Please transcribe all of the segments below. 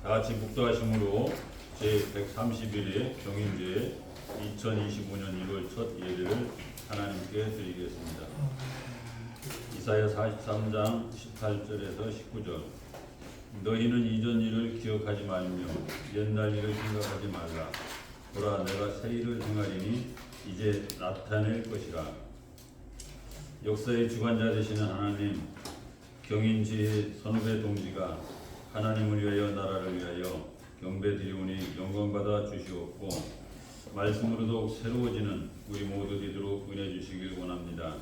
같이 묵도하심으로 제131회 경인제 2025년 1월 첫 예배를 하나님께 드리겠습니다. 이사야 43장 18절에서 19절. 너희는 이전 일을 기억하지 말며 옛날 일을 생각하지 말라. 보라, 내가 새 일을 행하리니 이제 나타낼 것이라. 역사의 주관자 되시는 하나님, 경인지의 선후배 동지가 하나님을 위하여 나라를 위하여 경배드리오니 영광받아 주시옵고 말씀으로 더욱 새로워지는 우리 모두 되도록 은혜 주시길 원합니다.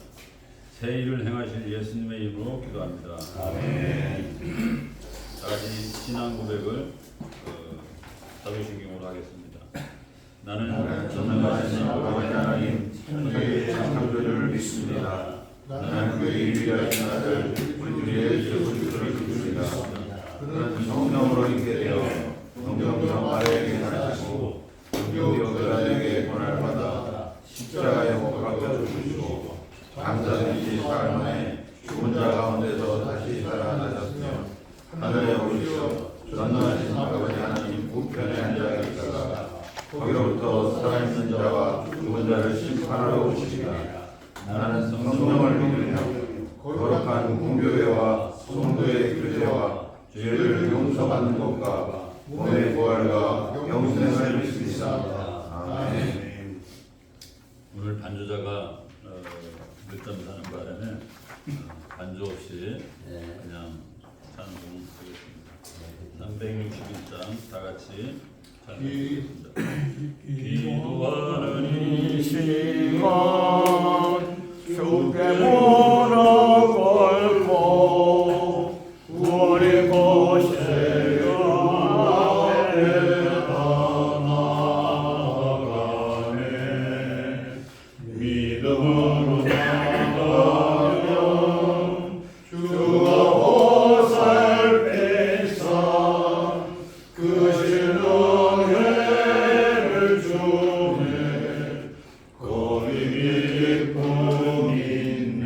새 일을 행하실 예수님의 이름으로 기도합니다. 아멘. 다같이 신앙 고백을 사도신경으로 하겠습니다. 나는 전능하신 아버지 하나님 천주의 창조주를 믿습니다. 나는 그의 유일하신 아들 우리 예수 그리스도를 믿습니다. 그는 성령으로 있게 되어 성령 아래에게 사시고 성령 여자에게 권한을 받아 십자가에 못 박혀 죽으시고 장사되신 사흘 만에 죽은 자 가운데서 다시 살아나셨으며 하늘에 오르시어 전능하신 아버지 하나님 우편에 앉아 계시다가 거기로부터 살아있는 자와 죽은 자를 심판하러 오시리라. 나는 성령을 믿으며 거룩한 공교회와 성도의 교제와 죄를 용서받는 것과 몸의 부활과 영생을 믿습니다. 아멘. 오늘 반주자가 늦잠 자는 바람에 반주 없이 그냥 찬송하겠습니다. 361장 다 같이 찬송하겠습니다. 기도하는 이 시간 주께 무릎 꿇고 구원의 것에 나아가네. 믿음으로 나아가면 주가 보살펴사 그 신령을 주네. 거리 깊음 있네.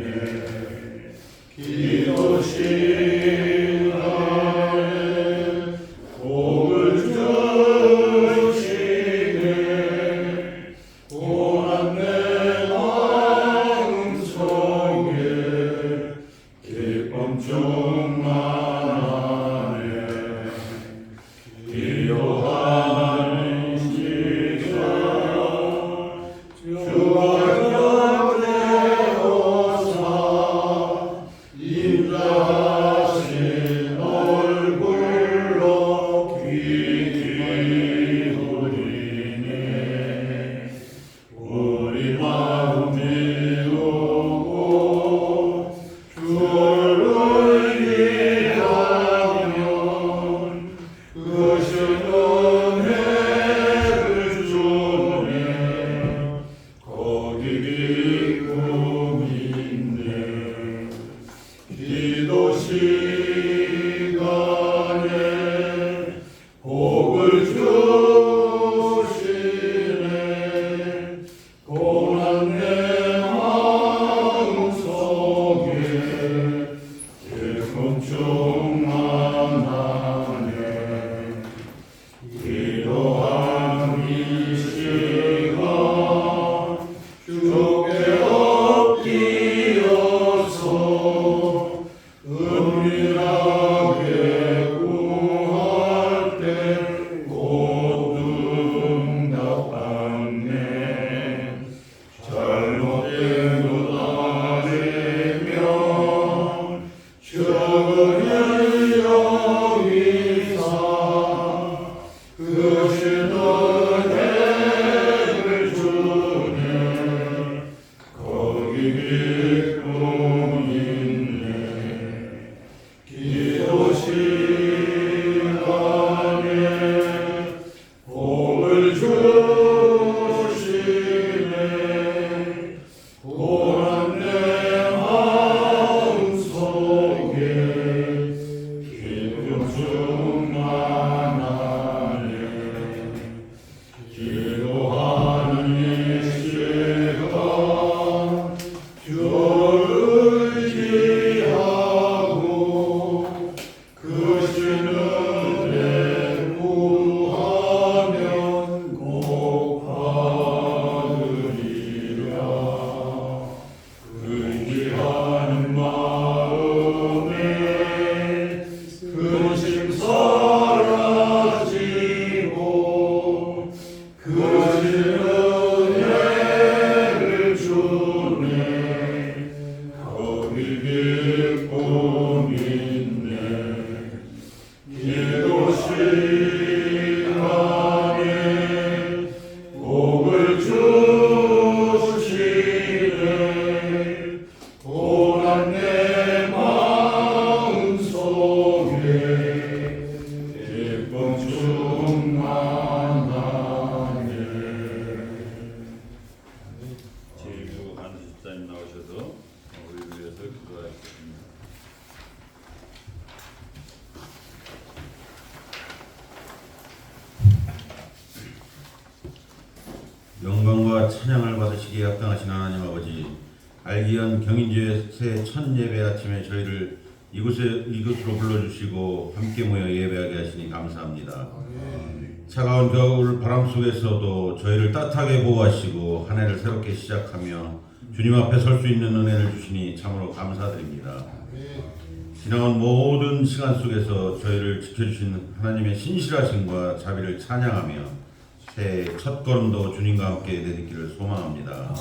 이루시나니 복을 주시네 고난 내 마음속에 기쁨 충만하네. 제주 한수 집사님 나오셔서 우리를 위해서 기도하겠습니다. 영광과 찬양을 받으시기에 합당하신 하나님 아버지, 알기연 경인주의 새 첫 예배 아침에 저희를 이곳으로 불러주시고 함께 모여 예배하게 하시니 감사합니다. 차가운 겨울 바람 속에서도 저희를 따뜻하게 보호하시고 한 해를 새롭게 시작하며 주님 앞에 설 수 있는 은혜를 주시니 참으로 감사드립니다. 지나온 모든 시간 속에서 저희를 지켜주신 하나님의 신실하심과 자비를 찬양하며 새해 첫 걸음도 주님과 함께 내딛기를 소망합니다.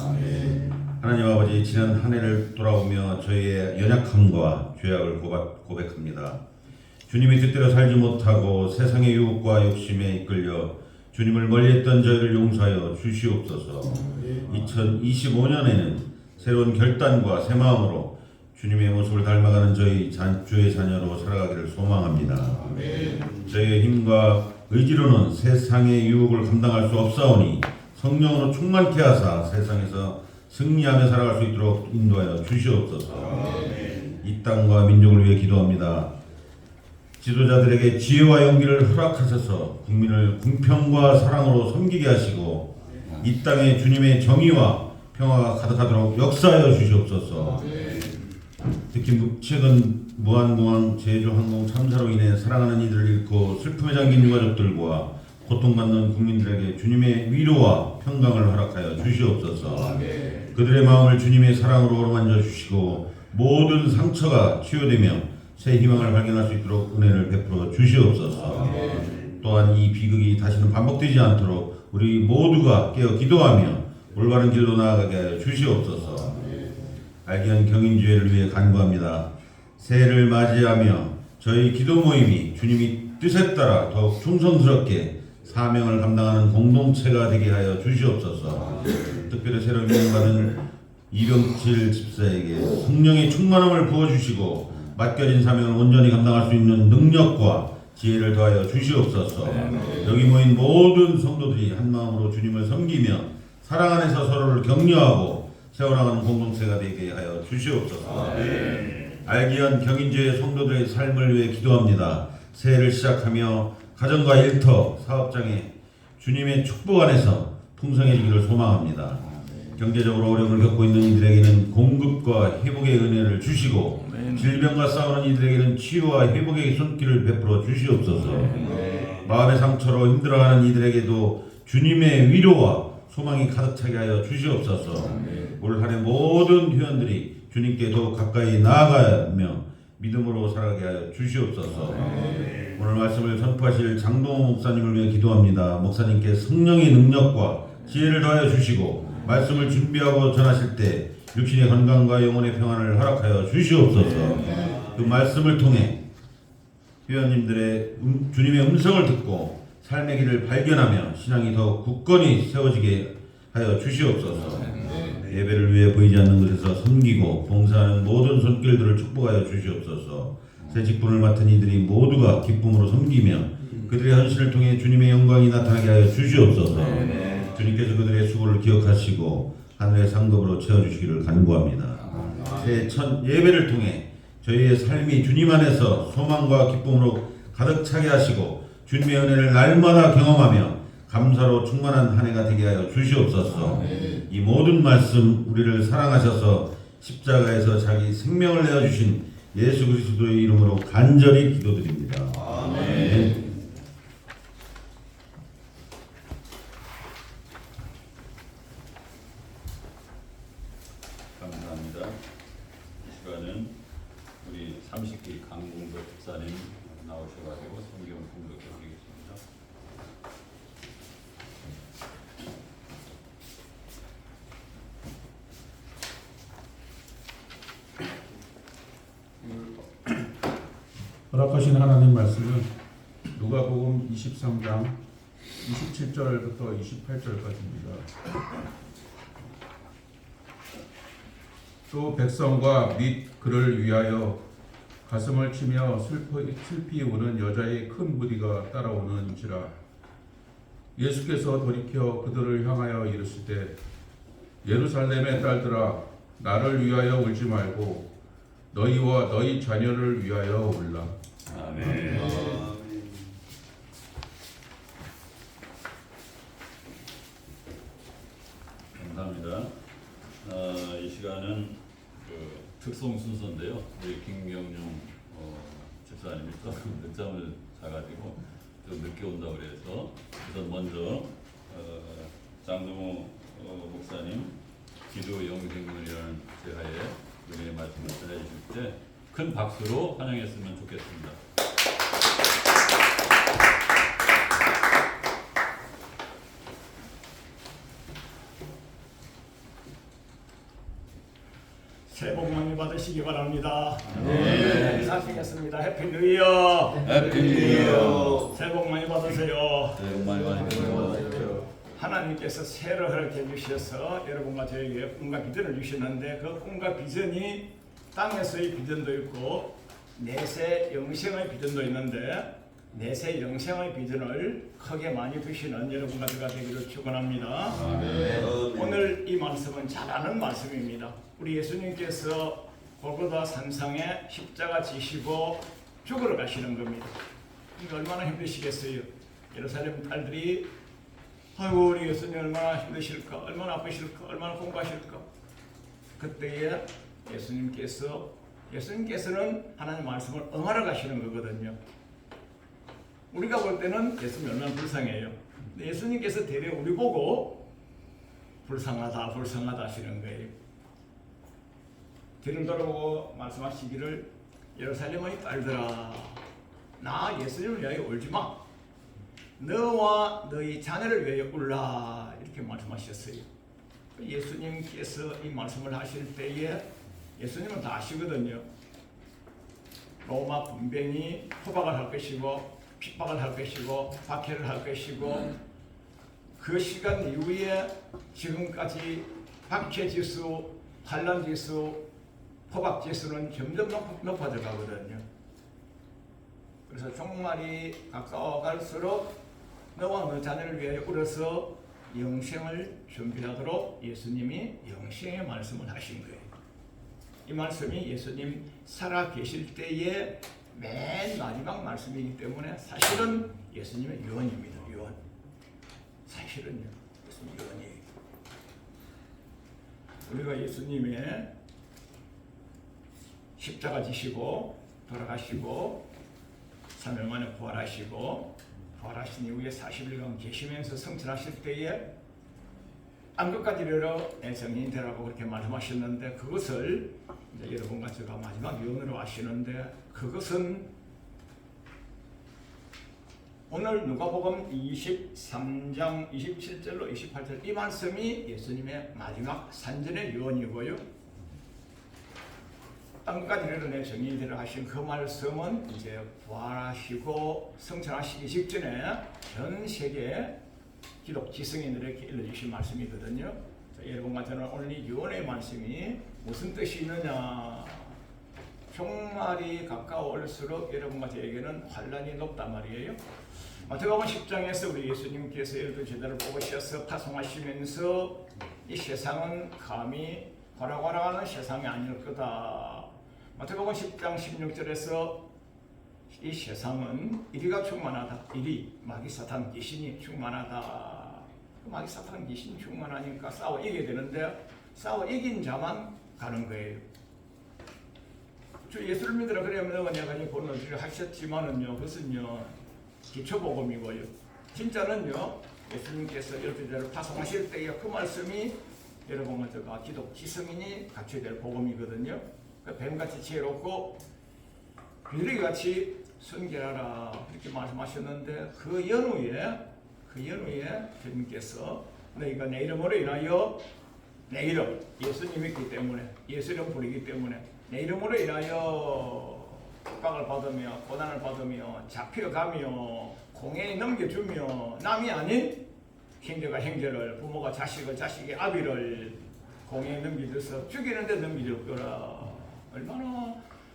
하나님 아버지, 지난 한 해를 돌아오며 저희의 연약함과 죄악을 고백합니다. 주님의 뜻대로 살지 못하고 세상의 유혹과 욕심에 이끌려 주님을 멀리했던 저희를 용서하여 주시옵소서. 2025년에는 새로운 결단과 새 마음으로 주님의 모습을 닮아가는 저희 주의 자녀로 살아가기를 소망합니다. 저희의 힘과 의지로는 세상의 유혹을 감당할 수 없사오니 성령으로 충만케 하사 세상에서 승리하며 살아갈 수 있도록 인도하여 주시옵소서. 이 땅과 민족을 위해 기도합니다. 지도자들에게 지혜와 용기를 허락하셔서 국민을 공평과 사랑으로 섬기게 하시고 이 땅에 주님의 정의와 평화가 가득하도록 역사하여 주시옵소서. 특히 최근 무한공항 제주항공 참사로 인해 사랑하는 이들을 잃고 슬픔에 잠긴 유가족들과 고통받는 국민들에게 주님의 위로와 평강을 허락하여 주시옵소서. 그들의 마음을 주님의 사랑으로 어루만져 주시고 모든 상처가 치유되며 새 희망을 발견할 수 있도록 은혜를 베풀어 주시옵소서. 또한 이 비극이 다시는 반복되지 않도록 우리 모두가 깨어 기도하며 올바른 길로 나아가게 하여 주시옵소서. 알기연 경인주회를 위해 간구합니다. 새해를 맞이하며 저희 기도 모임이 주님이 뜻에 따라 더욱 충성스럽게 사명을 감당하는 공동체가 되게 하여 주시옵소서. 특별히 새로 임명받은 이병칠 집사에게 성령의 충만함을 부어주시고 맡겨진 사명을 온전히 감당할 수 있는 능력과 지혜를 더하여 주시옵소서. 여기 모인 모든 성도들이 한마음으로 주님을 섬기며 사랑 안에서 서로를 격려하고 세워나가는 공동체가 되게 하여 주시옵소서. 알기연 경인주의 성도들의 삶을 위해 기도합니다. 새해를 시작하며 가정과 일터, 사업장에 주님의 축복 안에서 풍성해지기를 소망합니다. 경제적으로 어려움을 겪고 있는 이들에게는 공급과 회복의 은혜를 주시고 질병과 싸우는 이들에게는 치유와 회복의 손길을 베풀어 주시옵소서. 마음의 상처로 힘들어하는 이들에게도 주님의 위로와 소망이 가득 차게 하여 주시옵소서. 올 한 해 모든 회원들이 주님께 더욱 가까이 나아가며 믿음으로 살아가게 하여 주시옵소서. 오늘 말씀을 선포하실 장동호 목사님을 위해 기도합니다. 목사님께 성령의 능력과 지혜를 더하여 주시고 말씀을 준비하고 전하실 때 육신의 건강과 영혼의 평안을 허락하여 주시옵소서. 그 말씀을 통해 회원님들의 주님의 음성을 듣고 삶의 길을 발견하며 신앙이 더욱 굳건히 세워지게 하여 주시옵소서. 예배를 위해 보이지 않는 곳에서 섬기고 봉사하는 모든 손길들을 축복하여 주시옵소서. 새 직분을 맡은 이들이 모두가 기쁨으로 섬기며 그들의 헌신을 통해 주님의 영광이 나타나게 하여 주시옵소서. 주님께서 그들의 수고를 기억하시고 하늘의 상급으로 채워주시기를 간구합니다. 새 첫 예배를 통해 저희의 삶이 주님 안에서 소망과 기쁨으로 가득 차게 하시고 주님의 은혜를 날마다 경험하며 감사로 충만한 한 해가 되게 하여 주시옵소서. 이 모든 말씀 우리를 사랑하셔서 십자가에서 자기 생명을 내어주신 예수 그리스도의 이름으로 간절히 기도드립니다. 아멘. 감사합니다. 이 시간은 우리 30기 강공도 집사님 나오셔가지고 성경을 공독해 드리겠습니다. 허락하신 하나님 말씀은 누가복음 23장 27절부터 28절까지입니다. 또 백성과 및 그를 위하여 가슴을 치며 슬피 우는 여자의 큰 무리가 따라오는지라. 예수께서 돌이켜 그들을 향하여 이르시되 예루살렘의 딸들아 나를 위하여 울지 말고 너희와 너희 자녀를 위하여 울라. 아멘. 감사합니다. 이 시간은 그 특송 순서인데요. 우리 김경용 집사님이 조금 늦잠을 자가지고 좀 늦게 온다고 그래서 우선 먼저 장동호 목사님 기도 영생문이라는 제하에 은혜의 말씀을 전해주실 때 큰 박수로 환영했으면 좋겠습니다. 새해 복 많이 받으시기 바랍니다. 네. 인사드리겠습니다. 해피 뉴 이어. 해피 뉴 이어. 새해 복 많이 받으세요. 새해 복 많이 받으세요. 하나님께서 새해를 허락해 주셔서 여러분과 저에게 꿈과 비전을 주시는데 그 꿈과 비전이 땅에서의 비전도 있고 내세 영생의 비전도 있는데 내세 영생의 비전을 크게 많이 두시는 여러분과 제가 되기를 축원합니다. 오늘 이 말씀은 잘 아는 말씀입니다. 우리 예수님께서 골고다 산상에 십자가 지시고 죽으러 가시는 겁니다. 이게 얼마나 힘드시겠어요. 예루살렘 딸들이 아이고 우리 예수님 얼마나 힘드실까, 얼마나 아프실까, 얼마나 공부하실까. 그때에 예수님께서는 하나님 말씀을 응하러 가시는 거거든요. 우리가 볼 때는 예수님이 얼마나 불쌍해요. 근데 예수님께서 대려 우리 보고 불쌍하다 하시는 거예요. 뒤를 돌아보고 말씀하시기를 예루살렘의 딸들아 나 예수님을 위하여 울지 마. 너와 너희 자녀를 위하여 울라 이렇게 말씀하셨어요. 예수님께서 이 말씀을 하실 때에 예수님은 다 아시거든요. 로마 분뱅이 포박을 할 것이고 핍박을 할 것이고 박해를 할 것이고 그 시간 이후에 지금까지 박해지수, 환란지수, 포박지수는 점점 높아져 가거든요. 그래서 종말이 가까워갈수록 너와 너 자녀를 위하여 울어서 영생을 준비하도록 예수님이 영생의 말씀을 하신 거예요. 이 말씀이 예수님 살아 계실 때의 맨 마지막 말씀이기 때문에 사실은 예수님의 유언입니다. 유언. 사실은요. 예수님 유언이에요. 우리가 예수님의 십자가 지시고 돌아가시고 3일 만에 부활하신 이후에 40일간 계시면서 성천하실 때에 안끝까지 이르러 내 정인이 되라고 그렇게 말씀하셨는데 그것을 이제 여러분과 제가 마지막 유언으로 하시는데 그것은 오늘 누가복음 23장 27절로 28절 이 말씀이 예수님의 마지막 산전의 유언이고요. 땅까지 이르러 내 정인이 되라 하신 그 말씀은 이제 부활하시고 성천하시기 직전에 전 세계 기독 지성인들에게 일러주신 말씀이거든요. 여러분과 저는 오늘 이 유언의 말씀이 무슨 뜻이 있느냐. 종말이 가까울수록 여러분과 저에게는 환란이 높단 말이에요. 마태복음 10장에서 우리 예수님께서 12제자를 뽑으셔서 파송하시면서 이 세상은 감히 호락호락하는 세상이 아닐 거다. 마태복음 10장 16절에서 이 세상은 이리가 충만하다. 이리 마귀 사탄 귀신이 충만하다. 마귀 사탄 귀신이 충만하니까 싸워 이겨야 되는데 싸워 이긴 자만 가는 거예요. 주 예수를 믿으라 그러면 내가 본어들을 하셨지만은요, 그것은요 기초복음이고요. 진짜는요 예수님께서 12제자를 파송하실 때에 그 말씀이 여러분과 제가 기독 지성인이 갖춰야 될 복음이거든요. 뱀같이 지혜롭고 비둘기같이 순결하라 이렇게 말씀하셨는데 그 연후에 주님께서 너희가 내 이름으로 인하여 내 이름 예수님이 있기 때문에 예수 이름 부르기 때문에 내 이름으로 인하여 핍박을 받으며 고난을 받으며 잡혀가며 공회에 넘겨주며 남이 아닌 형제가 형제를 부모가 자식을 자식이 아비를 공회에 넘겨줘서 죽이는데 넘겨줄 거라.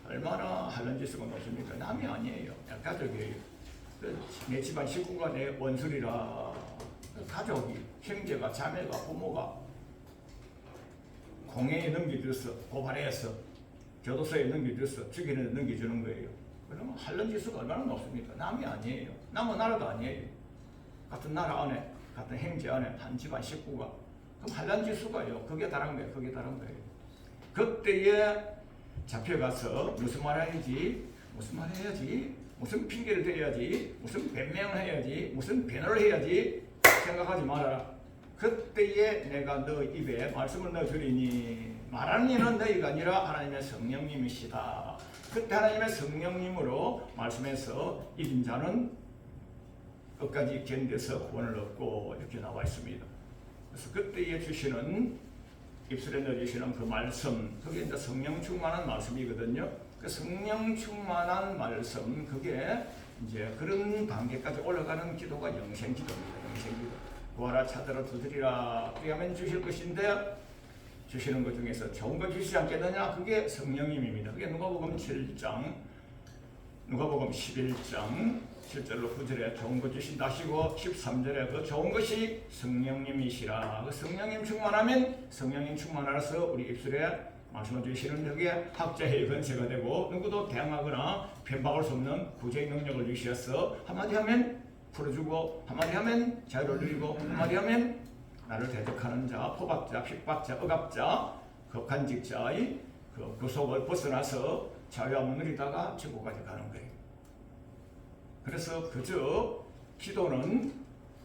얼마나 하는 짓은 없습니까? 남이 아니에요. 가족이에요. 내 집안 식구가 내 원수리라. 가족이 형제가 자매가 부모가 공회에 넘겨줘서 고발해서 교도소에 넘겨줘서 죽이는데 넘겨주는 거예요. 그러면 하는 짓은 얼마나 높습니까? 남이 아니에요. 남은 나라도 아니에요. 같은 나라 안에 같은 형제 안에 한 집안 식구가 그럼 하는 짓수가요. 그게 다른 거예요. 그게 다른 거예요. 그때에 잡혀가서 무슨 말 해야지, 무슨 말 해야지, 무슨 핑계를 대야지, 무슨 변명을 해야지, 무슨 변호를 해야지 생각하지 말아라. 그때에 내가 너 입에 말씀을 넣어주리니 말하는 이는 너희가 아니라 하나님의 성령님이시다. 그때 하나님의 성령님으로 말씀해서 이긴 자는 끝까지 견뎌서 구원을 얻고 이렇게 나와 있습니다. 그래서 그때에 주시는 입술에 넣어주시는 그 말씀, 그게 이제 성령 충만한 말씀이거든요. 그 성령 충만한 말씀, 그게 이제 그런 단계까지 올라가는 기도가 영생기도입니다. 영생기도. 구하라 찾으라 두드리라 그리하면 주실 것인데 주시는 것 중에서 좋은 거 주시지 않겠느냐? 그게 성령님입니다. 그게 누가복음 7장, 누가복음 11장 7절로 9절에 좋은 거 주신다 하시고 13절에 그 좋은 것이 성령님이시라. 그 성령님 충만하면 성령님 충만하라서 우리 입술에 말씀을 주시는 그게 학자의 권세가 되고 누구도 대항하거나 변박할 수 없는 구제의 능력을 주셔서 한마디 하면 풀어주고 한마디 하면 자유를 누리고 한마디 하면 나를 대적하는 자, 포박자, 핍박자, 억압자, 극한직자의 그 구속을 벗어나서 자유함을 누리다가 지구까지 가는 거예요. 그래서 그저 기도는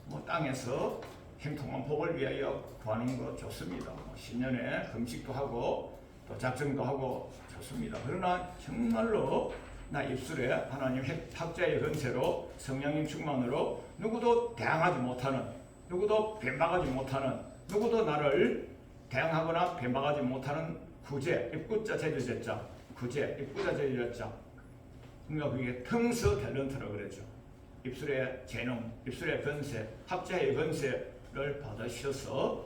뭐 땅에서 형통한 복을 위하여 구하는 거 좋습니다. 신년에 금식도 하고 또 작정도 하고 좋습니다. 그러나 정말로 나 입술에 하나님 학자의 권세로 성령님 충만으로 누구도 대항하지 못하는, 누구도 변박하지 못하는, 누구도 나를 대항하거나 변박하지 못하는 구제, 입구자 제주제자, 구제, 입구자 제주제자. 그러니까 그게 텅서 탤런트라고 그랬죠. 입술의 재능, 입술의 권세, 학자의 권세를 받으셔서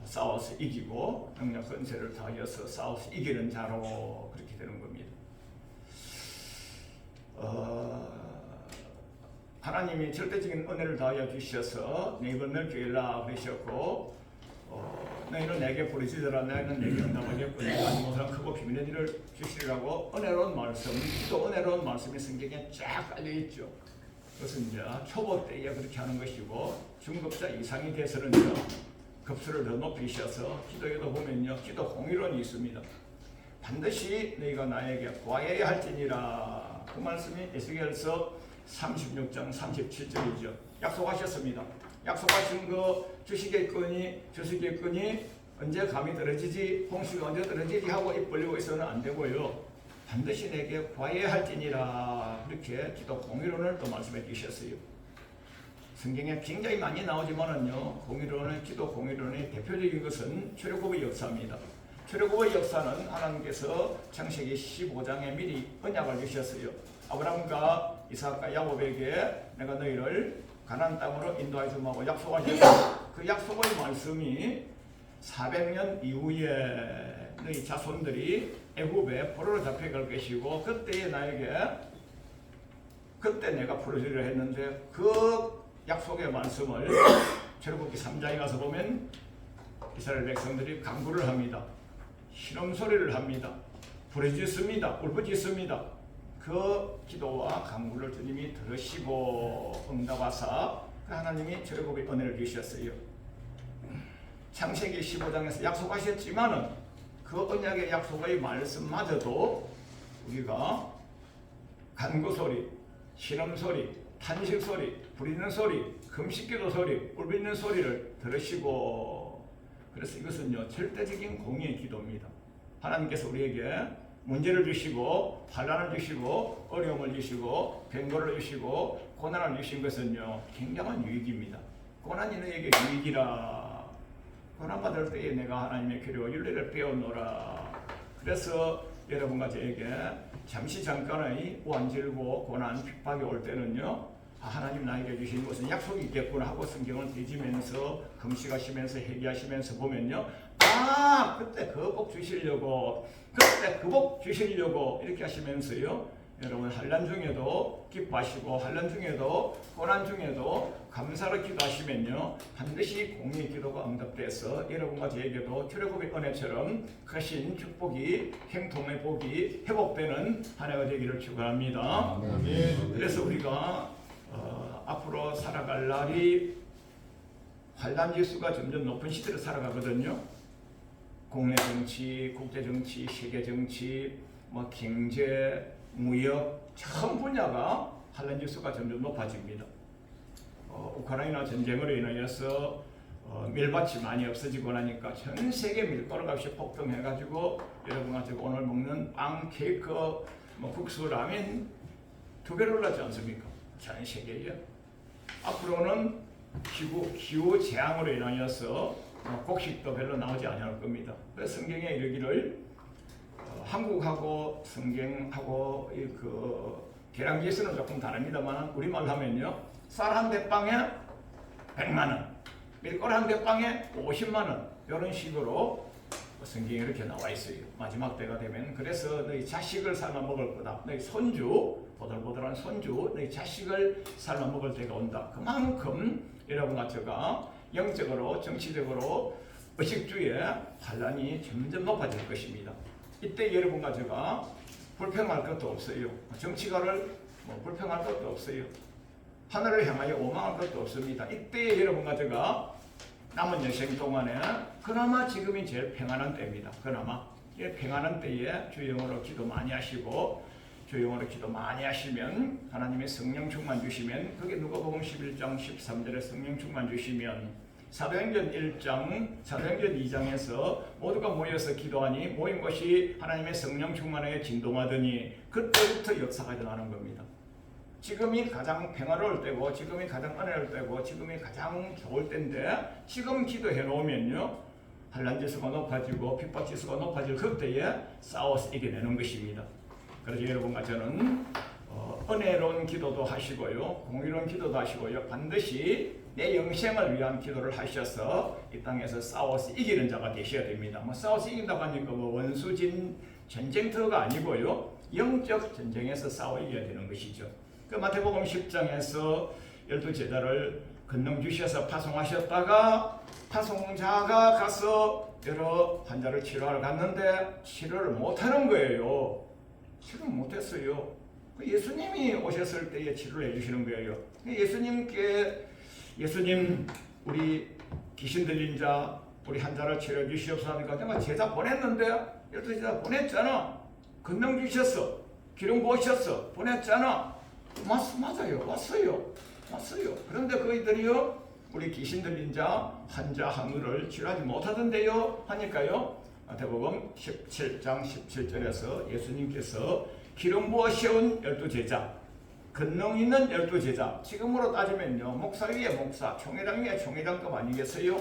싸워서 이기고 능력 권세를 다하여서 싸워서 이기는 자로 그렇게 되는 겁니다. 하나님이 절대적인 은혜를 다하여 주셔서 너희는 넓게 일라 그러셨고 너희는 내게 부르짖으라 너희는 내게 응답하겠고 내가 하지 못한 크고 비밀의 일을 주시리라고 은혜로운 말씀, 또 은혜로운 말씀이 성경에 쫙 깔려있죠. 그것은 이제 초보 때에 그렇게 하는 것이고 중급자 이상이 돼서는요 급수를 더 높이셔서 기도에도 보면요 기도 공의론이 있습니다. 반드시 너희가 나에게 구하여야 할지니라. 그 말씀이 에스겔서 36장 37절이죠. 약속하셨습니다. 약속하신 거 주시겠거니 언제 감이 떨어지지 홍수가 언제 떨어지지 하고 입 벌리고 있어는 안 되고요. 반드시 내게 구하여야 할지니라. 이렇게 기도 공의론을 또 말씀해 주셨어요. 성경에 굉장히 많이 나오지만은요 공의론의 기도 공의론의 대표적인 것은 출애굽의 역사입니다. 출애굽의 역사는 하나님께서 창세기 15장에 미리 언약을 주셨어요. 아브라함과 이삭과 야곱에게 내가 너희를 가나안 땅으로 인도하여 주마고 약속하셨어요. 그 약속의 말씀이 400년 이후에 너희 자손들이 애굽에 포로로 잡혀갈 것이고 그때에 그때 내가 풀어주리라 했는데 그 약속의 말씀을 출애굽기 3장에 가서 보면 이스라엘 백성들이 간구를 합니다. 신음소리를 합니다. 부르짖습니다. 울부짖습니다. 그 기도와 간구를 주님이 들으시고 응답하사 하나님이 출애굽의 은혜를 주셨어요. 창세기 15장에서 약속하셨지만은 그 언약의 약속의 말씀마저도 우리가 간구소리, 신음소리, 탄식소리, 부리는 소리, 금식기도 소리, 울부짖는 소리를 들으시고 그래서 이것은요 절대적인 공의의 기도입니다. 하나님께서 우리에게 문제를 주시고 환난을 주시고 어려움을 주시고 병고를 주시고 고난을 주신 것은요 굉장한 유익입니다. 고난이 너에게 유익이라. 고난받을 때에 내가 하나님의 규례와 율례를 배웠노라. 그래서 여러분과 저에게 잠시 잠깐의 완질고 고난 핍박이 올 때는요, 하나님 나에게 주신 것은 약속이 있겠구나 하고 성경을 뒤지면서 금식하시면서 회개하시면서 보면요, 그때 그 복 주시려고, 그때 그 복 주시려고 이렇게 하시면서요, 여러분 환난 중에도 기뻐하시고 환난 중에도 고난 중에도 감사로 기도하시면요, 반드시 공의의 기도가 응답돼서 여러분과 저에게도 출애굽의 은혜처럼 크신 축복이, 형통의 복이 회복되는 한 해가 되기를 축원합니다. 그래서 우리가 앞으로 살아갈 날이 환난 지수가 점점 높은 시대를 살아가거든요. 국내 정치, 국제 정치, 세계 정치, 경제, 무역 전 분야가 환난 지수가 점점 높아집니다. 우크라이나 전쟁으로 인하여서 밀밭이 많이 없어지고 나니까 전 세계 밀가루 값이 폭등해가지고 여러분과 제가 오늘 먹는 빵, 케이크, 국수, 라면 2배로 올랐지 않습니까? 전 세계에. 앞으로는 기후 재앙으로 인하여서 곡식도 별로 나오지 않을 겁니다. 그래서 성경에 이르기를 한국하고 성경하고 계량기에서는 조금 다릅니다만 우리말로 하면요, 쌀 한 대빵에 100만 원, 밀가루 한 대빵에 50만 원, 이런 식으로 성경에 이렇게 나와 있어요. 마지막 때가 되면. 그래서 너희 자식을 삶아 먹을 거다. 너희 손주, 보들보들한 손주, 너희 자식을 삶아 먹을 때가 온다. 그만큼 여러분과 제가 영적으로, 정치적으로, 의식주의 환란이 점점 높아질 것입니다. 이때 여러분과 제가 불평할 것도 없어요. 정치가를 불평할 것도 없어요. 하늘을 향하여 오망할 것도 없습니다. 이때 여러분과 제가 남은 여생 동안에 그나마 지금이 제일 평안한 때입니다. 그나마 평안한 때에 주영으로 기도 많이 하시고, 주영으로 기도 많이 하시면 하나님의 성령 충만 주시면, 그게 누가복음 11장 13절에 성령 충만 주시면 사도행전 1장, 사도행전 2장에서 모두가 모여서 기도하니 모인 것이 하나님의 성령 충만에 진동하더니 그때부터 역사가 일어나는 겁니다. 지금이 가장 평화로울 때고, 지금이 가장 은혜로울 때고, 지금이 가장 좋을 때인데, 지금 기도해 놓으면요, 환난 지수가 높아지고 핍박 지수가 높아질 그때에 싸워서 이겨내는 것입니다. 그래서 여러분과 저는 은혜로운 기도도 하시고요, 공의로운 기도도 하시고요, 반드시 내 영생을 위한 기도를 하셔서 이 땅에서 싸워서 이기는 자가 되셔야 됩니다. 싸워서 이긴다고 하니까 원수진 전쟁터가 아니고요, 영적 전쟁에서 싸워 이겨야 되는 것이죠. 그 마태복음 10장에서 12제자를 건능 주셔서 파송하셨다가 파송자가 가서 여러 환자를 치료하러 갔는데 치료를 못하는 거예요. 치료를 못했어요. 예수님이 오셨을 때에 치료를 해주시는 거예요. 예수님 우리 귀신 들린 자, 우리 환자를 치료해 주시옵소서 하니까 내가 제자 보냈는데, 12제자 보냈잖아. 건능 주셨어. 기름 부으셨어. 보냈잖아. 맞아요. 왔어요. 그런데 그이들이요, 우리 귀신 들린 자, 환자 한우를 치료하지 못하던데요 하니까요, 마태복음 17장 17절에서 예수님께서 기름 부어 세운 12제자, 권능 있는 12제자, 지금으로 따지면요, 목사 위에 목사, 총회장 위에 총회장급 아니겠어요?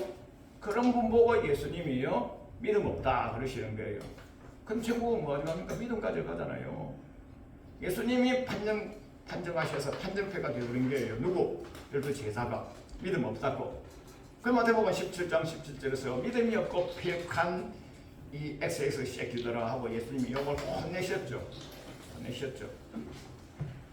그런 분 보고 예수님이요, 믿음 없다 그러시는 거예요. 그럼 천국은 뭐 하니까 믿음 가져가잖아요. 예수님이 판정하셔서 판정패가 되어버린 거예요. 누구? 12제자가 믿음 없다고. 그 마태복음 17장 17절에서 믿음이 없고 폐역한 이 XX 새끼들아 하고 예수님이 욕을 혼내셨죠.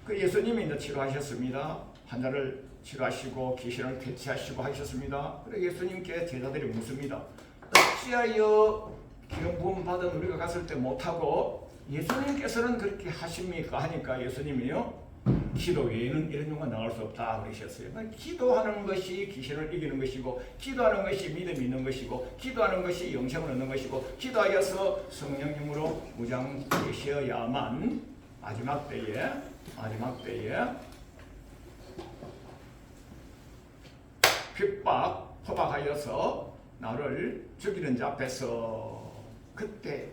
그 예수님이 이제 치료하셨습니다. 환자를 치료하시고 귀신을 퇴치하시고 하셨습니다. 그래서 예수님께 제자들이 묻습니다. 어찌하여 기름 부음 받은 우리가 갔을 때 못하고 예수님께서는 그렇게 하십니까? 하니까 예수님이요, 기도 외에는 이런 용어가 나올 수 없다 그러셨어요. 기도하는 것이 귀신을 이기는 것이고, 기도하는 것이 믿음이 있는 것이고, 기도하는 것이 영생을 얻는 것이고, 기도하여서 성령님으로 무장되셔야만 마지막 때에 핍박, 포박하여서 나를 죽이는 자 앞에서 그때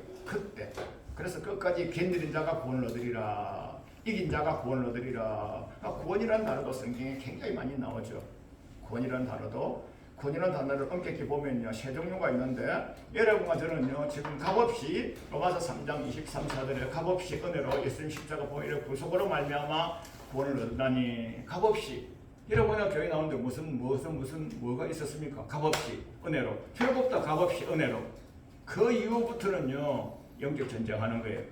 그래서 끝까지 견디는 자가 구원을 얻으리라, 이긴 자가 구원을 얻으리라. 구원이라는 단어도 성경에 굉장히 많이 나오죠. 구원이라는 단어도 권이라는 단어를 엄격히 보면요 세 종류가 있는데 여러분과 저는요 지금 값없이 로마서 3장 23, 4절에 값없이 은혜로 예수님 십자가 보혈의 구속으로 말미암아 구원을 얻다니 값없이 여러분이 교회 나오는데 뭐가 있었습니까? 값없이 은혜로 결국 다 값없이 은혜로 그 이후부터는요 영적 전쟁하는 거예요.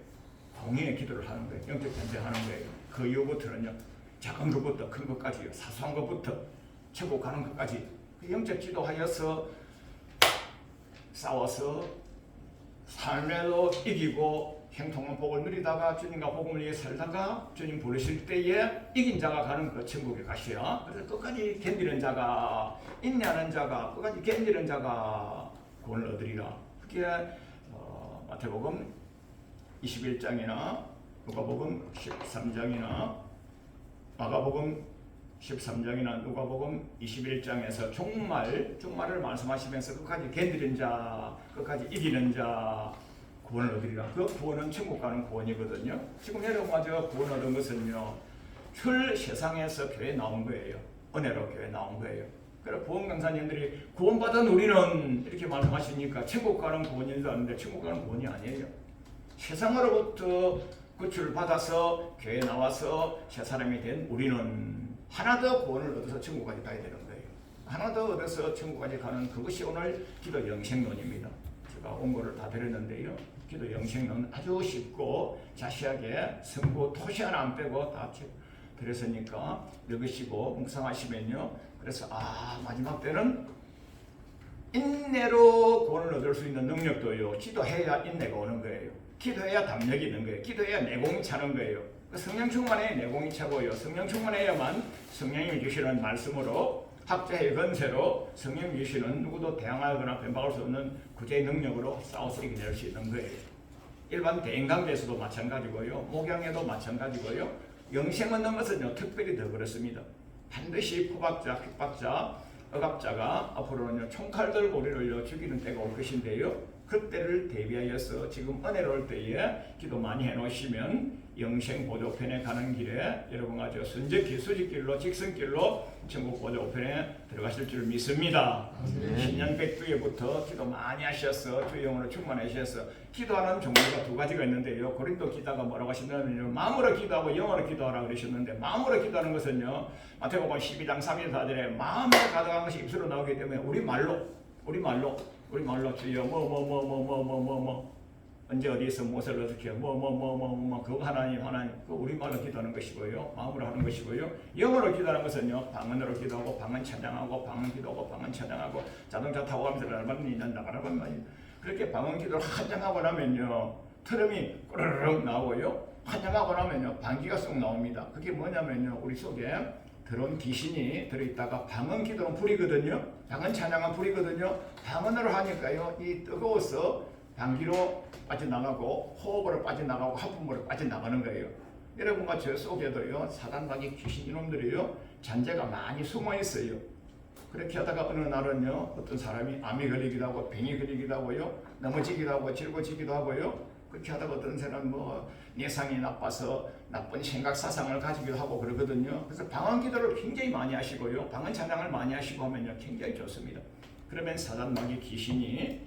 공의의 기도를 하는 거예요. 영적 전쟁하는 거예요. 그 이후부터는요 작은 것부터 큰 것까지요 사소한 것부터 최고 가는 것까지 그 영적 기도하여서 싸워서 삶에도 이기고 형통한 복을 누리다가 주님과 복음을 위해 살다가 주님 부르실 때에 이긴 자가 가는 그 천국에 가시요. 그래서 끝까지 견디는 자가 인내하는 자가 끝까지 견디는 자가 구원을 얻으리라. 그게 마태복음 21장이나 누가복음 13장이나 마가복음 13장이나 누가복음 21장에서 종말을 말씀하시면서 끝까지 견디는 자, 끝까지 이기는 자 구원을 얻으리라. 그 구원은 천국 가는 구원이거든요. 지금 여러분마저 구원 얻은 것은요 세상에서 교회 나온 거예요. 은혜로 교회 나온 거예요. 그래서 부흥 강사님들이 구원받은 우리는 이렇게 말씀하시니까 천국 가는 구원인 줄 아는데 천국 가는 구원이 아니에요. 세상으로부터 구출을 받아서 교회에 나와서 새 사람이 된 우리는 하나 더 구원을 얻어서 천국까지 가야 되는 거예요. 하나 더 얻어서 천국까지 가는 그것이 오늘 기도 영생론입니다. 제가 원고를 다 드렸는데요. 기도 영생론 아주 쉽고 자세하게 성구 토시 하나 안 빼고 다 드렸으니까 읽으시고 묵상하시면요. 그래서 마지막 때는 인내로 구원을 얻을 수 있는 능력도요. 기도해야 인내가 오는 거예요. 기도해야 담력이 있는 거예요. 기도해야 내공이 차는 거예요. 성령 충만해야 내공이 차고요. 성령 충만해야만 성령이 주시는 말씀으로 학자의 건세로 성령이 주시는 누구도 대항하거나 변박할 수 없는 구제의 능력으로 싸워서 이겨낼 수 있는 거예요. 일반 대인관계에서도 마찬가지고요. 목양에도 마찬가지고요. 영생 얻는 것은요 특별히 더 그렇습니다. 반드시 포박자, 핍박자, 억압자가 앞으로는요 총칼 들고 우리를 죽이는 때가 올 것인데요. 그때를 대비하여서 지금 은혜로울 때에 기도 많이 해놓으시면 영생 보조편에 가는 길에 여러분과 저 순적길, 수직길로, 직선길로 천국 보조편에 들어가실 줄 믿습니다. 신년 백두에부터 기도 많이 하셔서 주의 영으로 충만하셔서 기도하는 종류가 두 가지가 있는데요. 고린도 기도가 뭐라고 하시냐면요. 마음으로 기도하고 영어로 기도하라 그러셨는데 마음으로 기도하는 것은요. 마태복음 12장 3절 4절에 마음에 가득한 것이 입술로 나오기 때문에 우리말로 주여 뭐 언제 어디에서 무엇을 어떻게 그거 하나님 그거 우리말로 기도하는 것이고요. 마음으로 하는 것이고요. 영어로 기도하는 것은요. 방언으로 기도하고 방언 찬양하고 방언 기도하고 방언 찬양하고 자동차 타고 가면서 나가는 그렇게 방언 기도를 한장하고 나면요. 트럼이 꼬르륵 나오고요. 한장하고 나면요. 방귀가 쏙 나옵니다. 그게 뭐냐면요. 우리 속에 들어온 귀신이 들어있다가 방언 기도는 불이거든요. 방언 찬양은 불이거든요. 방언으로 하니까요. 이 뜨거워서 방귀로 빠져나가고 호흡으로 빠져나가고 하품으로 빠져나가는 거예요. 여러분과 저 속에도요. 사단마귀 귀신 이놈들이요. 잔재가 많이 숨어있어요. 그렇게 하다가 어느 날은요. 어떤 사람이 암이 걸리기도 하고 병이 걸리기도 하고요. 넘어지기도 하고 짊어지기도 하고요. 그렇게 하다가 어떤 사람은 예상이 나빠서 나쁜 생각 사상을 가지기도 하고 그러거든요. 그래서 방언 기도를 굉장히 많이 하시고요. 방언 찬양을 많이 하시고 하면요. 굉장히 좋습니다. 그러면 사단마귀 귀신이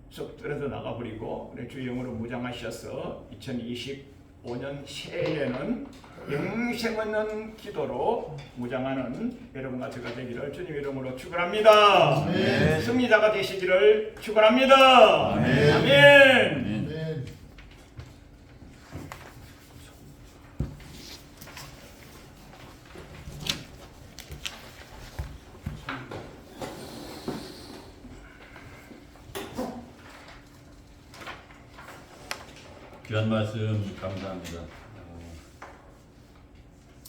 쏙 떨어져 나가버리고 주의 영으로 무장하셔서 2025년 새해에는 영생 얻는 기도로 무장하는 여러분과 제가 되기를 주님 이름으로 축원합니다. 아멘. 승리자가 되시기를 축원합니다. 아멘. 아멘. 귀한 말씀 감사합니다.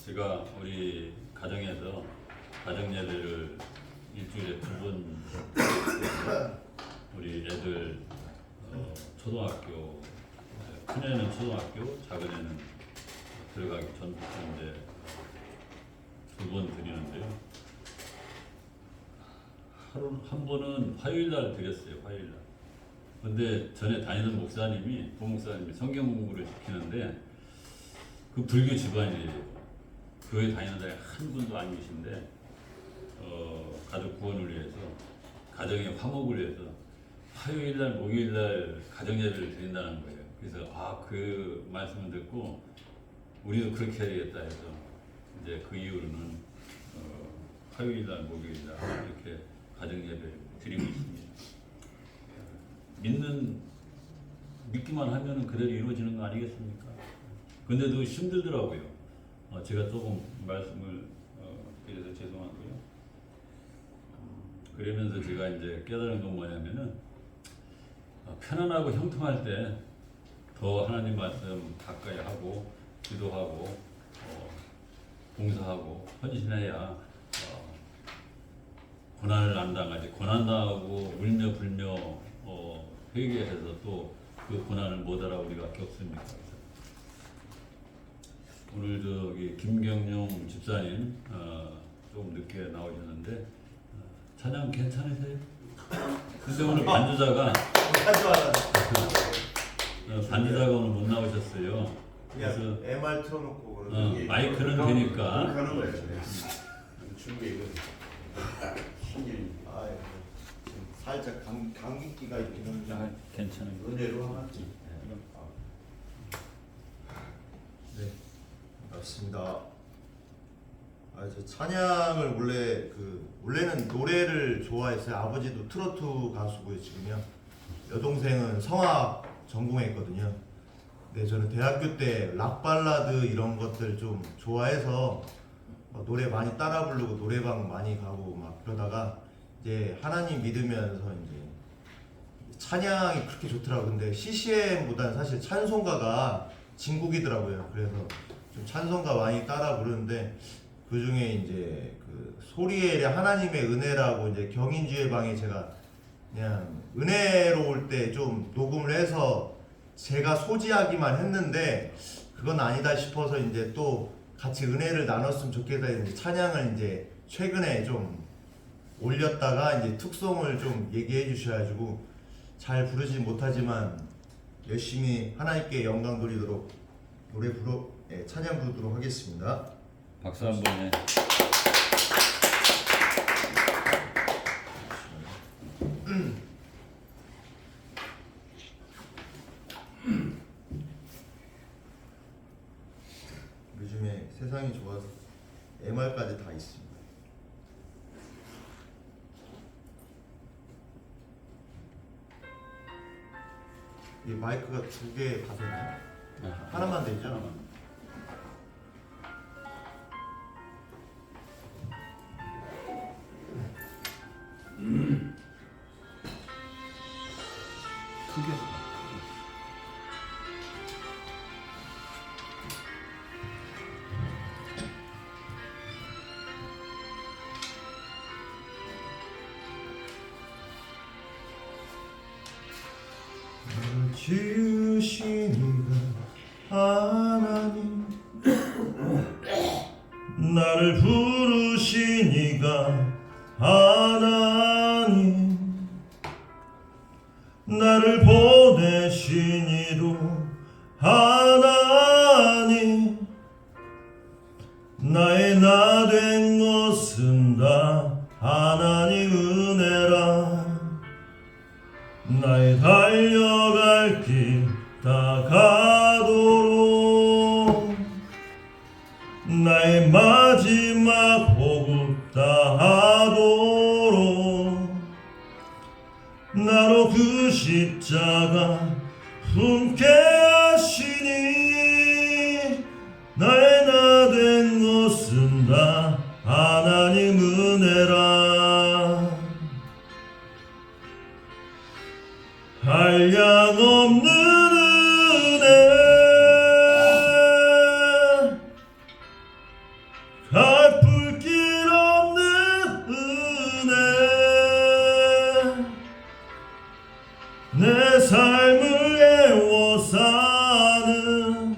제가 우리 가정에서 가정 예배를 일주일에 2번 우리 애들 초등학교 큰애는 초등학교 작은애는 들어가기 전부터 이제 2번 드리는데요. 하루 한 번은 화요일날 드렸어요. 화요일날. 근데 전에 다니던 목사님이 부목사님이 성경 공부를 시키는데 그 불교 집안이에요. 교회 다니는 데가 한 분도 안 계신데 가족 구원을 위해서 가정의 화목을 위해서 화요일날 목요일날 가정예배를 드린다는 거예요. 그래서 그 말씀을 듣고 우리도 그렇게 해야 되겠다 해서 이제 그 이후로는 화요일날 목요일날 이렇게 가정예배를 드리고 있습니다. 믿기만 하면 그대로 이루어지는 거 아니겠습니까? 근데도 힘들더라고요. 제가 조금 말씀을 드려서 죄송하고요. 그러면서 제가 이제 깨달은 건 뭐냐면은 편안하고 형통할 때 더 하나님 말씀 가까이 하고 기도하고 봉사하고 헌신해야 고난을 안 당하지. 고난 당하고 울며 불며 회개해서 또 그 고난을 못 알아 우리가 겪습니까? 오늘 저기 김경용 집사님 좀 늦게 나오셨는데 찬양 괜찮으세요? 근데 오늘 반주자가 오늘 못 나오셨어요. 그래서 MR 틀어놓고 그러는 마이크는 되니까 하는 거예요. 준비 이거 신일 살짝 감기기가 있기는 괜찮은 거. 은혜로 하나. 네, 반갑습니다. 저 찬양을 원래는 노래를 좋아했어요. 아버지도 트로트 가수고요 지금요. 여동생은 성악 전공했거든요. 네, 저는 대학교 때 락 발라드 이런 것들 좀 좋아해서 노래 많이 따라 부르고 노래방 많이 가고 막 그러다가 이제 하나님 믿으면서 이제 찬양이 그렇게 좋더라고요. 근데 CCM보다는 사실 찬송가가 진국이더라고요. 그래서 좀 찬송가 많이 따라 부르는데 그 중에 이제 그 소리의 하나님의 은혜라고 이제 경인주의 방에 제가 그냥 은혜로울 때 좀 녹음을 해서 제가 소지하기만 했는데 그건 아니다 싶어서 이제 또 같이 은혜를 나눴으면 좋겠다 이제 찬양을 이제 최근에 좀 올렸다가 이제 특송을 좀 얘기해 주셔가지고 잘 부르지 못하지만 열심히 하나님께 영광 돌리도록 찬양 부르도록 하겠습니다. 박수 한번 해. 요즘에 세상이 좋아서 MR까지 다 있습니다. 이 마이크가 2개 다 되나요? 하나만 되죠? 크게 지으시니가 하나님 나를 부르시니가 하나님 나를 보내시니도 하나님 나의 나 된 것은 다 하나님 은혜라 나의 달려갈 길 다 가도록 나의 마지막 호흡 다 하도록 나로 그 십자가 품게 하시니 나의 나 된 것은 다 하나님 은혜라 한량없는 은혜 갚을 길 없는 은혜 내 삶을 애워 사는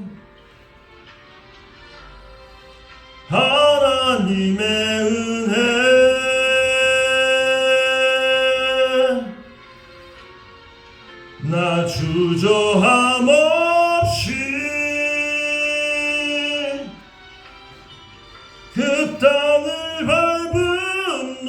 하나님의 은혜 나 주저함 없이 그 땅을 밟은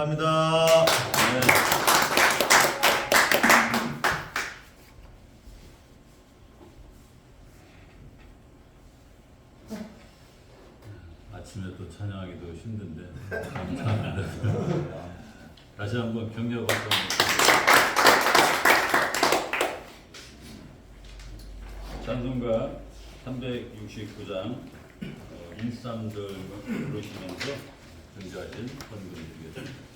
감사합니다. 아침에 또 찬양하기도 힘든데 감사합니다. 다시 한번 격려 박수 한번 찬송가 369장 1,3절 부르시면서 준비하신 헌금 드리겠습니다.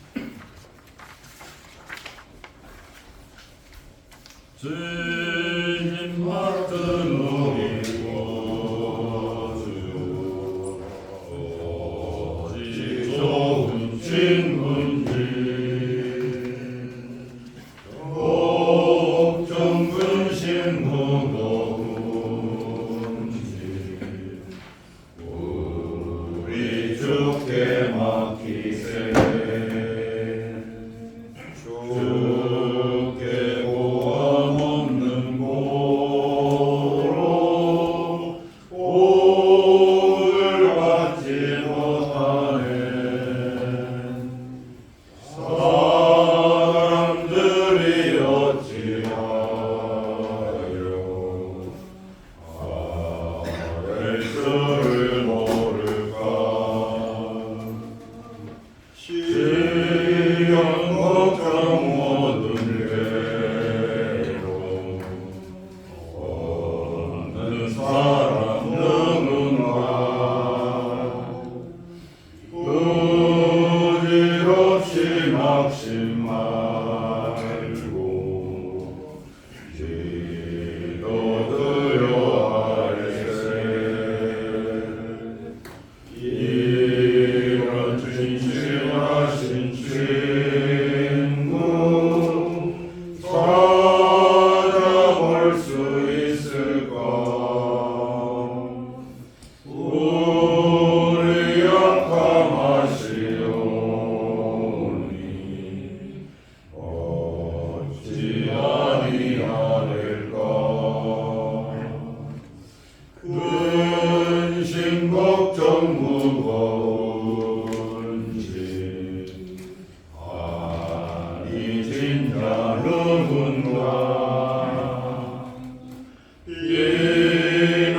주님 맡은 우리고 오직 좋은 친구인지 옥정 근심 무거운지 우리 주께 맡기세. 주께 보험 없는 고로 오늘 받지 못하네. 사람들이 어찌하여 나를 줄을 모를까. 시련 걱정 모든 괴로움 없는 사람 누군가. 부질없이 막심 말고 기도드려 하리세. 이런 진실하신 친구 찾아볼 수 있을까. 우리 약함하시오니 어찌 아니하릴까. 근심 걱정 무거운지 아니 진짜 누군가.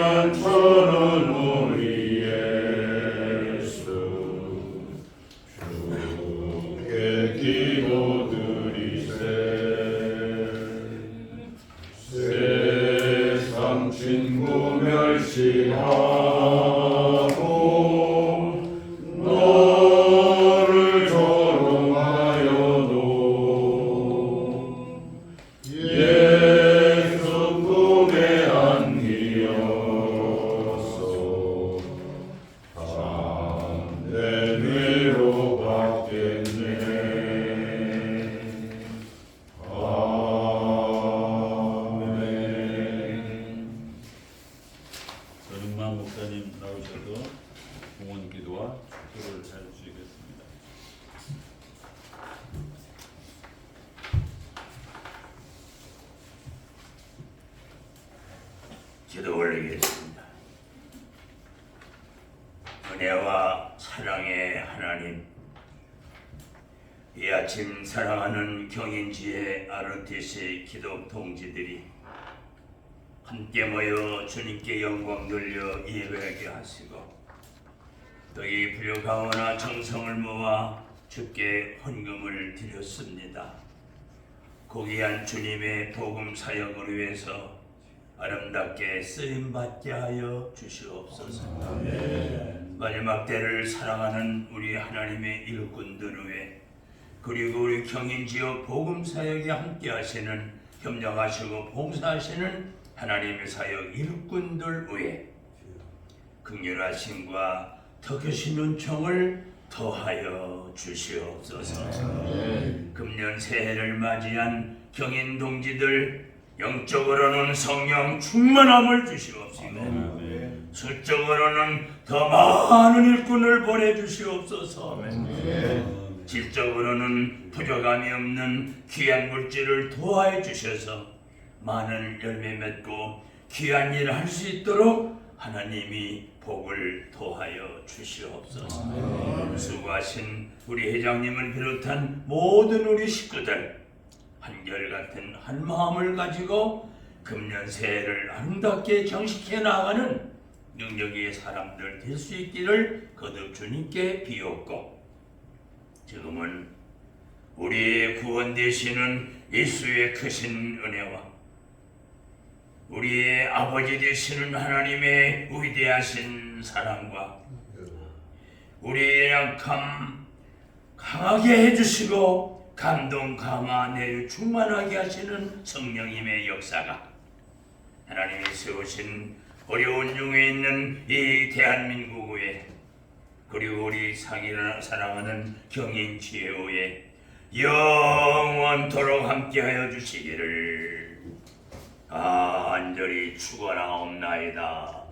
이난처는 우리 예수 주께 기도드리세. 세상 친구 멸시하고 너를 조롱하여도 예수 품에 안기어서 참된 위로 받겠네. 아멘. 전은만 목사님 나오셔서 공헌 기도와 축도를 해주시겠습니다. 기도 올리겠습니다. 은혜와 사랑의 하나님, 이 아침 사랑하는 경인지의 ROTC 기독 동지들이 함께 모여 주님께 영광 돌려 예배하게 하시고 또 이 부족하오나 정성을 모아 주께 헌금을 드렸습니다. 고귀한 주님의 복음 사역을 위해서 아름답게 쓰임받게 하여 주시옵소서. 마지막 때를 사랑하는 우리 하나님의 일꾼들 위해 그리고 우리 경인지역 복음 사역에 함께 하시는 협력하시고 봉사하시는 하나님의 사역 일꾼들 위해 긍휼하심과 더 크신 은총을 더하여 주시옵소서. 금년 새해를 맞이한 경인 동지들 영적으로는 성령 충만함을 주시옵시고 술적으로는 더 많은 일꾼을 보내주시옵소서. 질적으로는 부족함이 없는 귀한 물질을 도와해 주셔서 많은 열매 맺고 귀한 일을 할 수 있도록 하나님이 복을 더하여 주시옵소서. 수고하신 우리 회장님을 비롯한 모든 우리 식구들 한결같은 한 마음을 가지고 금년 새해를 아름답게 장식해 나가는 능력의 사람들 될 수 있기를 거듭 주님께 비옵고, 지금은 우리의 구원 되시는 예수의 크신 은혜와 우리의 아버지 되시는 하나님의 위대하신 사랑과 우리의 약함 강하게 해주시고 감동 감화 내를 충만하게 하시는 성령님의 역사가 하나님이 세우신 어려운 중에 있는 이 대한민국에, 그리고 우리 사랑하는 경인지혜호에 영원토록 함께하여 주시기를 간절히 축원하옵나이다.